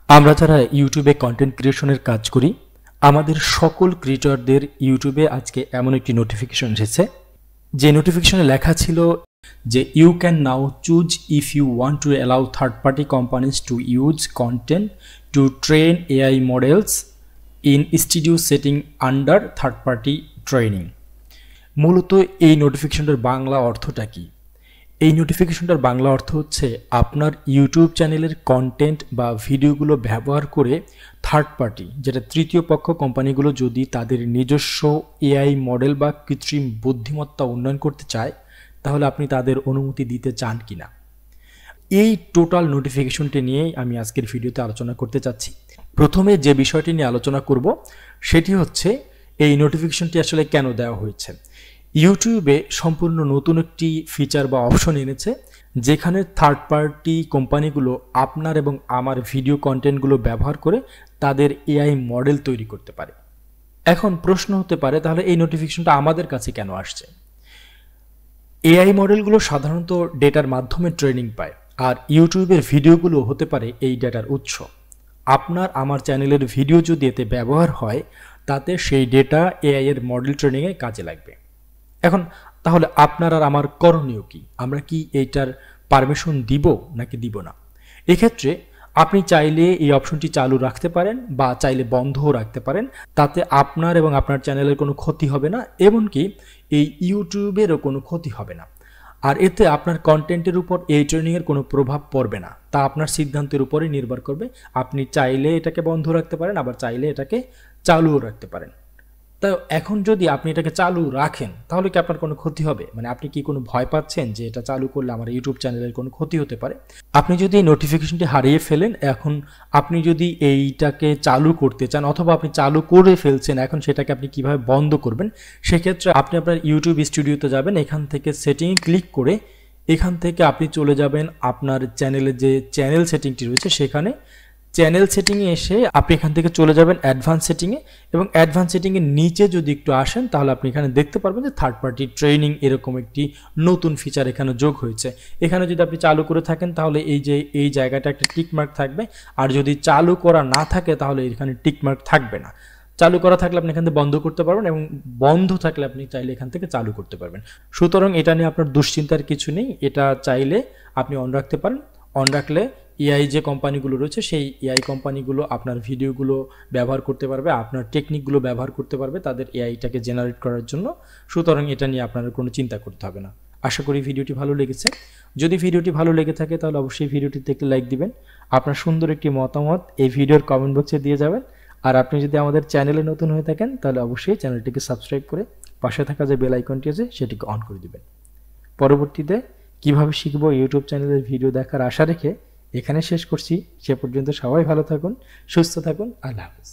আমরা যারা ইউটিউবে কন্টেন্ট ক্রিয়েশনের কাজ করি, আমাদের সকল ক্রিয়েটরদের ইউটিউবে আজকে এমন একটি নোটিফিকেশন এসেছে, যে নোটিফিকেশনে লেখা ছিল যে you can now choose if you want to allow third party companies to use content to train AI models in studio setting under third party training. মূলত এই নোটিফিকেশনটার বাংলা অর্থটা কি? এই নোটিফিকেশনটার বাংলা অর্থ হচ্ছে আপনার ইউটিউব চ্যানেলের কন্টেন্ট বা ভিডিওগুলো ব্যবহার করে থার্ড পার্টি, যেটা তৃতীয় পক্ষ কোম্পানিগুলো যদি তাদের নিজস্ব এআই মডেল বা কৃত্রিম বুদ্ধিমত্তা উন্নয়ন করতে চায়, তাহলে আপনি তাদের অনুমতি দিতে চান কিনা। এই টোটাল নোটিফিকেশনটি নিয়েই আমি আজকের ভিডিওতে আলোচনা করতে চাচ্ছি। প্রথমে যে বিষয়টি নিয়ে আলোচনা করব সেটি হচ্ছে এই নোটিফিকেশনটি আসলে কেন দেওয়া হয়েছে। ইউটিউবে সম্পূর্ণ নতুন একটি ফিচার বা অপশন এনেছে, যেখানে থার্ড পার্টি কোম্পানিগুলো আপনার এবং আমার ভিডিও কন্টেন্টগুলো ব্যবহার করে তাদের এআই মডেল তৈরি করতে পারে। এখন প্রশ্ন হতে পারে, তাহলে এই নোটিফিকেশনটা আমাদের কাছে কেন আসছে? এআই মডেলগুলো সাধারণত ডেটার মাধ্যমে ট্রেনিং পায়, আর ইউটিউবের ভিডিওগুলো হতে পারে এই ডেটার উৎস। আপনার আমার চ্যানেলের ভিডিও যদি এতে ব্যবহার হয়, তাতে সেই ডেটা এআই এর মডেল ট্রেনিংয়ে কাজে লাগবে। এখন তাহলে আপনার আর আমার করণীয় কি? আমরা কি এইটার পারমিশন দিব নাকি দিব না? এক্ষেত্রে আপনি চাইলে এই অপশনটি চালু রাখতে পারেন বা চাইলে বন্ধও রাখতে পারেন। তাতে আপনার এবং আপনার চ্যানেলের কোনো ক্ষতি হবে না, এমনকি এই ইউটিউবেরও কোনো ক্ষতি হবে না। আর এতে আপনার কন্টেন্টের উপর এই ট্রেনিংয়ের কোনো প্রভাব পড়বে না। তা আপনার সিদ্ধান্তের উপরেই নির্ভর করবে। আপনি চাইলে এটাকে বন্ধ রাখতে পারেন, আবার চাইলে এটাকে চালুও রাখতে পারেন। তো এখন যদি আপনি এটাকে চালু রাখেন, তাহলে কি আপনার কোনো ক্ষতি হবে? মানে আপনি কি কোনো ভয় পাচ্ছেন যে এটা চালু করলে আমার ইউটিউব চ্যানেলের কোনো ক্ষতি হতে পারে? আপনি যদি এই নোটিফিকেশনটি হারিয়ে ফেলেন, এখন আপনি যদি এইটাকে চালু করতে চান, অথবা আপনি চালু করে ফেলছেন, এখন সেটাকে আপনি কিভাবে বন্ধ করবেন? সেক্ষেত্রে আপনি আপনার ইউটিউব স্টুডিওতে যাবেন, এখান থেকে সেটিংয়ে ক্লিক করে এখান থেকে আপনি চলে যাবেন আপনার চ্যানেলের যে চ্যানেল সেটিংটি রয়েছে সেখানে। চ্যানেল সেটিংয়ে এসে আপনি এখান থেকে চলে যাবেন অ্যাডভান্স সেটিংয়ে, এবং অ্যাডভান্স সেটিংয়ের নিচে যদি একটু আসেন, তাহলে আপনি এখানে দেখতে পারবেন যে থার্ড পার্টি ট্রেনিং এরকম একটি নতুন ফিচার এখানে যোগ হয়েছে। এখানে যদি আপনি চালু করে থাকেন, তাহলে এই জায়গাটা একটা টিকমার্ক থাকবে, আর যদি চালু করা না থাকে তাহলে এখানে টিকমার্ক থাকবে না। চালু করা থাকলে আপনি এখান থেকে বন্ধ করতে পারবেন, এবং বন্ধ থাকলে আপনি চাইলে এখান থেকে চালু করতে পারবেন। সুতরাং এটা নিয়ে আপনার দুশ্চিন্তার কিছু নেই। এটা চাইলে আপনি অন রাখতে পারেন। অন রাখলে এআই যে কোম্পানিগুলো রয়েছে সেই এআই কোম্পানিগুলো আপনার ভিডিওগুলো ব্যবহার করতে পারবে, আপনার টেকনিকগুলো ব্যবহার করতে পারবে তাদের এআইটাকে জেনারেট করার জন্য। সুতরাং এটা নিয়ে আপনার কোনো চিন্তা করতে হবে না। আশা করি ভিডিওটি ভালো লেগেছে। যদি ভিডিওটি ভালো লেগে থাকে তাহলে অবশ্যই ভিডিওটিতে একটি লাইক দিবেন। আপনার সুন্দর একটি মতামত এই ভিডিওর কমেন্ট বক্সে দিয়ে যাবেন। আর আপনি যদি আমাদের চ্যানেলে নতুন হয়ে থাকেন, তাহলে অবশ্যই চ্যানেলটিকে সাবস্ক্রাইব করে পাশে থাকা যে বেল আইকনটি আছে সেটিকে অন করে দিবেন। পরবর্তীতে কিভাবে শিখবো ইউটিউব চ্যানেলের ভিডিও দেখার আশা রেখে এখানে শেষ করছি। সে পর্যন্ত সবাই ভালো থাকুন, সুস্থ থাকুন। আল্লাহ হাফেজ।